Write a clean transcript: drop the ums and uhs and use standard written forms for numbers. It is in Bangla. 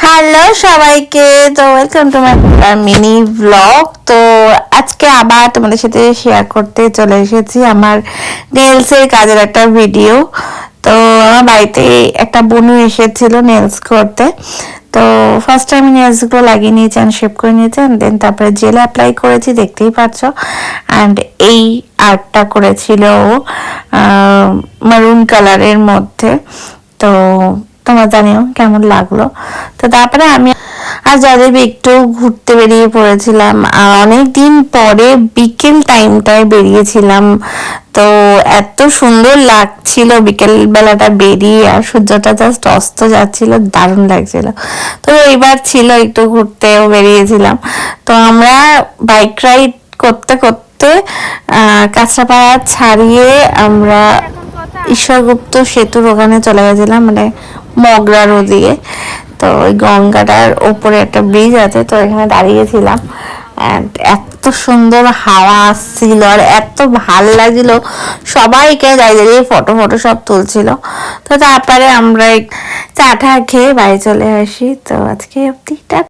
হ্যালো সবাইকে, তো welcome to my mini blog. তো আজকে আবার তোমাদের সাথে শেয়ার করতে চলে এসেছি আমার নেলসের কাজের একটা ভিডিও। তো আমার বাড়িতে একটা বোনু এসেছিল নেলস করতে। তো ফার্স্ট আমি নেলসগুলো লাগিয়ে নিয়েছি, অ্যান্ড শেপ করে নিয়েছি, অ্যান্ড দেন তারপরে জেল অ্যাপ্লাই করেছি, দেখতেই পাচ্ছ। অ্যান্ড এই আর্টটা করেছিল মারুন কালারের মধ্যে। তো তোমরা জানিও কেমন লাগলো। তো তারপরে আমি আর যাদের একটু ঘুরতে বেরিয়ে পড়েছিলাম, অনেক দিন পরে বিকেল টাইমটায় বেরিয়েছিলাম। তো এত সুন্দর লাগছিল বিকেল বেলাটা বেরিয়ে, আর সূর্যটা জাস্ট অস্ত যাচ্ছিল, দারুণ লাগছিল। তো এইবার ছিল একটু ঘুরতেও বেরিয়েছিলাম। তো আমরা বাইক রাইড করতে করতে কাঁচরাপাড়া ছাড়িয়ে আমরা ঈশ্বরগুপ্ত সেতুর ওখানে চলে গেছিলাম, মানে মগরার ওদিকে। তো ওই গঙ্গাটার ওপরে একটা ব্রিজ আছে, তো এখানে দাঁড়িয়েছিলাম। এত সুন্দর হাওয়া আসছিল আর এত ভাল লাগছিল, সবাইকে দাঁড়িয়ে দাঁড়িয়ে ফটো ফটো সব তুলছিল। তো তারপরে আমরা চা টা খেয়ে বাড়ি চলে আসি। তো আজকে অবধি